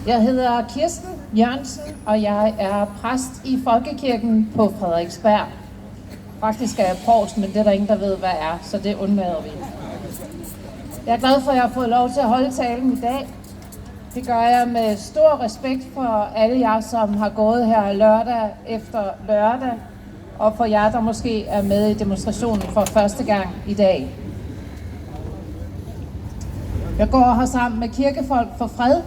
Jeg hedder Kirsten Jørgensen, og jeg er præst i Folkekirken på Frederiksberg. Faktisk er jeg provst, men det er der ingen, der ved, hvad er, så det undlader vi. Jeg er glad for, at jeg har fået lov til at holde talen i dag. Det gør jeg med stor respekt for alle jer, som har gået her lørdag efter lørdag, og for jer, der måske er med i demonstrationen for første gang i dag. Jeg går her sammen med Kirkefolk for Fred,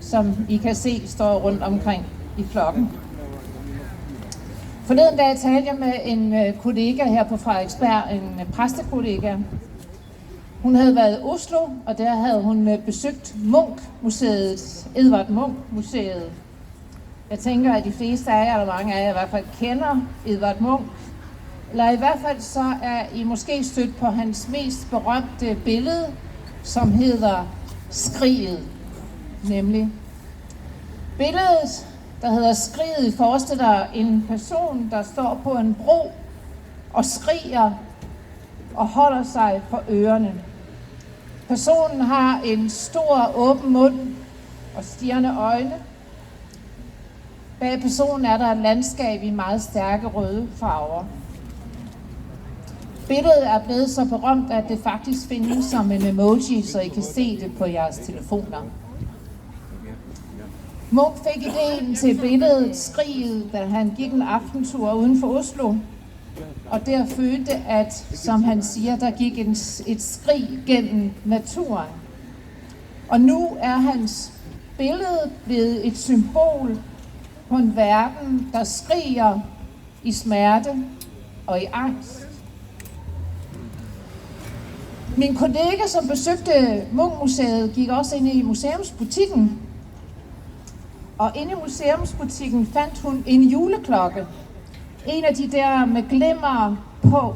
som I kan se står rundt omkring i flokken. Forleden dag talte jeg med en kollega her på Frederiksberg, en præstekollega. Hun havde været i Oslo, og der havde hun besøgt Munch-museet, Edvard Munch-museet. Jeg tænker, at de fleste af jer, eller mange af jer i hvert fald, kender Edvard Munch. Eller i hvert fald så er I måske stødt på hans mest berømte billede, som hedder Skriget. Nemlig billedet, der hedder Skriget, forestiller en person, der står på en bro og skriger og holder sig for ørerne. Personen har en stor åben mund og stirrende øjne. Bag personen er der et landskab i meget stærke røde farver. Billedet er blevet så berømt, at det faktisk findes som en emoji, så I kan se det på jeres telefoner. Munch fik ideen til billedet Skriget, da han gik en aftentur uden for Oslo. Og der følte, at, som han siger, der gik et skrig gennem naturen. Og nu er hans billede blevet et symbol på en verden, der skriger i smerte og i angst. Min kollega, som besøgte Munch-museet, gik også ind i museumsbutikken. Og inde i museumsbutikken fandt hun en juleklokke. En af de der med glimmer på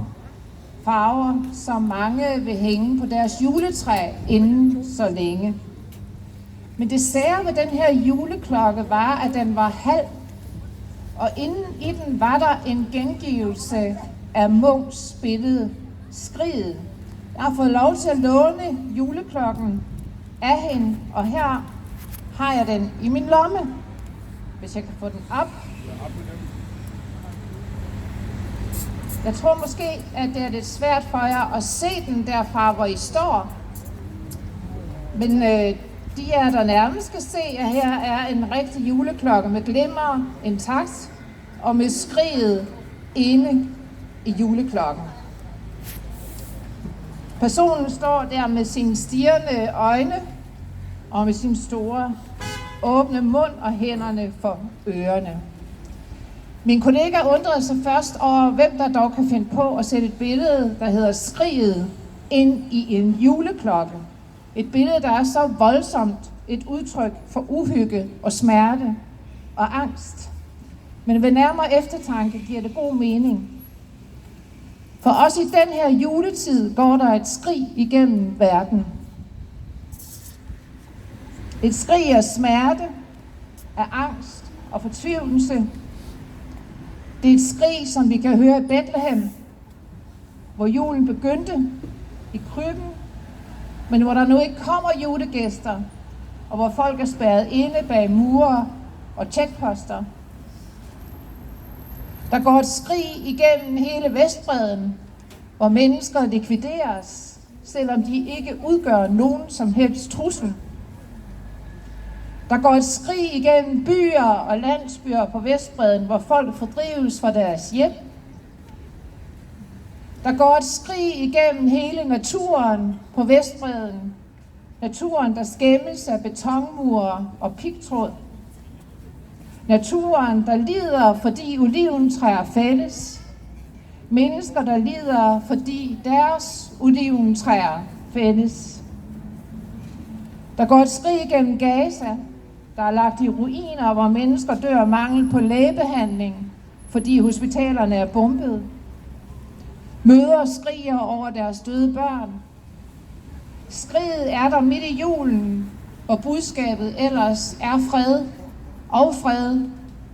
farver, som mange vil hænge på deres juletræ inden så længe. Men det sære ved den her juleklokke var, at den var halv. Og inden i den var der en gengivelse af Munchs billede Skriget. Jeg har fået lov til at låne juleklokken af hende, og her har jeg den i min lomme, hvis jeg kan få den op. Jeg tror måske, at det er lidt svært for jer at se den derfra, hvor I står. Men de jer, der nærmest skal se, at her er en rigtig juleklokke med glimmer, intakt og med skriget inde i juleklokken. Personen står der med sine stirrende øjne og med sin store åbne mund og hænderne for ørerne. Min kollega undrede sig først over, hvem der dog kan finde på at sætte et billede, der hedder Skriget, ind i en juleklokke. Et billede, der er så voldsomt et udtryk for uhygge og smerte og angst. Men ved nærmere eftertanke giver det god mening. For også i den her juletid går der et skrig igennem verden. Et skrig af smerte, af angst og fortvivlelse. Det er et skrig, som vi kan høre i Bethlehem, hvor julen begyndte i krybben, men hvor der nu ikke kommer julegæster, og hvor folk er spærret inde bag mure og tjekposter. Der går et skrig igennem hele Vestbredden, hvor mennesker likvideres, selvom de ikke udgør nogen som helst trussel. Der går et skrig igennem byer og landsbyer på Vestbredden, hvor folk fordrives fra deres hjem. Der går et skrig igennem hele naturen på Vestbredden. Naturen, der skæmmes af betonmure og pigtråd. Naturen, der lider, fordi oliventræer fældes. Mennesker, der lider, fordi deres oliventræer fældes. Der går et skrig igennem Gaza, der er lagt i ruiner, hvor mennesker dør af mangel på lægebehandling, fordi hospitalerne er bombet. Mødre skriger over deres døde børn. Skriget er der midt i julen, hvor budskabet ellers er fred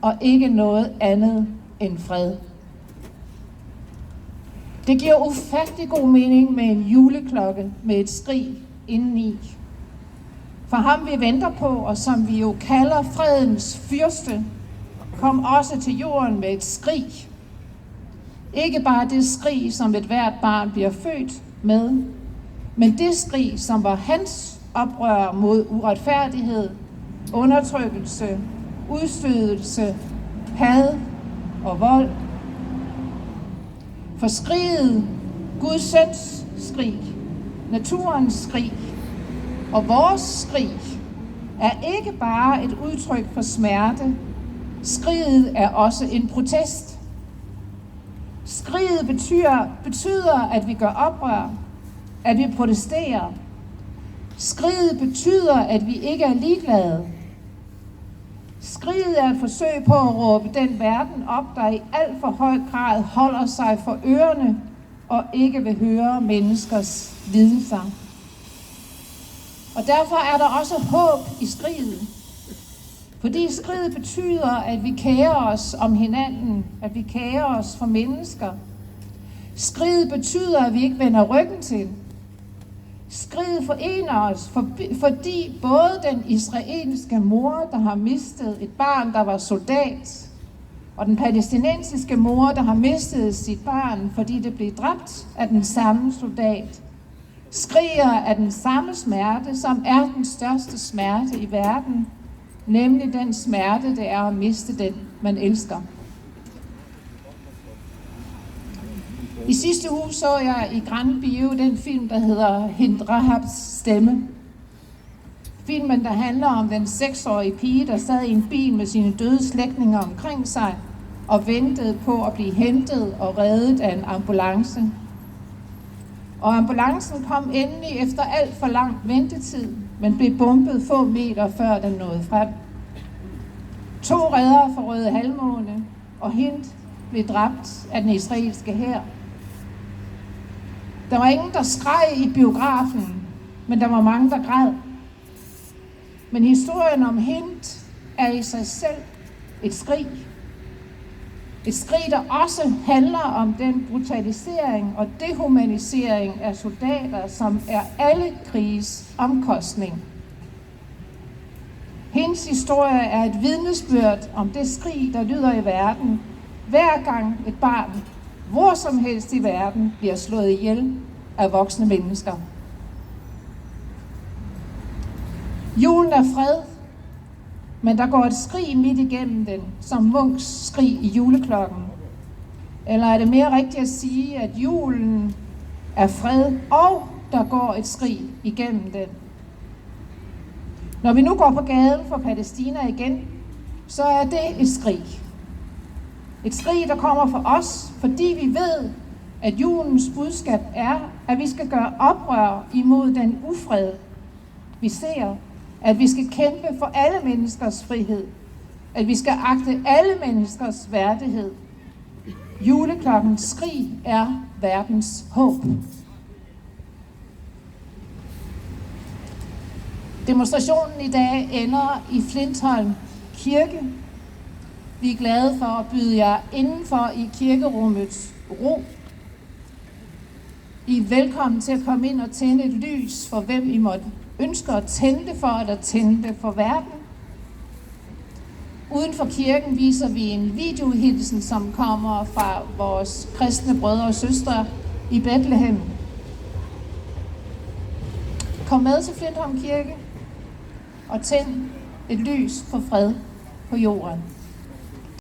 og ikke noget andet end fred. Det giver ufattelig god mening med en juleklokke med et skrig indeni. For ham vi venter på, og som vi jo kalder fredens fyrste, kom også til jorden med et skrig. Ikke bare det skrig, som et hvert barn bliver født med, men det skrig, som var hans oprør mod uretfærdighed, undertrykkelse, udstødelse, had og vold. For skriget, Guds søns skrig, naturens skrig og vores skrig, er ikke bare et udtryk for smerte. Skriget er også en protest. Skriget betyder, at vi gør oprør, at vi protesterer. Skriget betyder, at vi ikke er ligeglade. Skriget er et forsøg på at råbe den verden op, der i alt for høj grad holder sig for ørerne og ikke vil høre menneskers lidelser. Og derfor er der også håb i skriget. Fordi skridet betyder, at vi kærer os om hinanden, at vi kærer os for mennesker. Skridet betyder, at vi ikke vender ryggen til. Skridet forener os, fordi både den israelske mor, der har mistet et barn, der var soldat, og den palæstinensiske mor, der har mistet sit barn, fordi det blev dræbt af den samme soldat, skriger af den samme smerte, som er den største smerte i verden, nemlig den smerte, det er at miste den, man elsker. I sidste uge så jeg i Grand Bio den film, der hedder Hind Rahabs stemme. Filmen, der handler om den 6-årige pige, der sad i en bil med sine døde slægtninge omkring sig og ventede på at blive hentet og reddet af en ambulance. Og ambulancen kom endelig efter alt for lang ventetid, men blev bombet få meter før den nåede frem. 2 reddere fra Røde Halvmåne, og Hind blev dræbt af den israelske hær. Der var ingen, der skreg i biografen, men der var mange, der græd. Men historien om Hind er i sig selv et skrig. Et skrig, der også handler om den brutalisering og dehumanisering af soldater, som er alle kriges omkostning. Hendes historie er et vidnesbyrd om det skrig, der lyder i verden, hver gang et barn, hvor som helst i verden, bliver slået ihjel af voksne mennesker. Julen er fred, men der går et skrig midt igennem den, som Munchs skrig i juleklokken. Eller er det mere rigtigt at sige, at julen er fred, og der går et skrig igennem den. Når vi nu går på gaden for Palæstina igen, så er det et skrig. Et skrig, der kommer fra os, fordi vi ved, at julens budskab er, at vi skal gøre oprør imod den ufred, vi ser. At vi skal kæmpe for alle menneskers frihed. At vi skal agte alle menneskers værdighed. Juleklokkens skrig er verdens håb. Demonstrationen i dag ender i Flintholm Kirke. Vi er glade for at byde jer indenfor i kirkerummets ro. I er velkommen til at komme ind og tænde et lys for hvem I måtte ønsker at tænde det for, eller tænde det for verden. Uden for kirken viser vi en videohilsen, som kommer fra vores kristne brødre og søstre i Bethlehem. Kom med til Flintholm Kirke og tænd et lys for fred på jorden.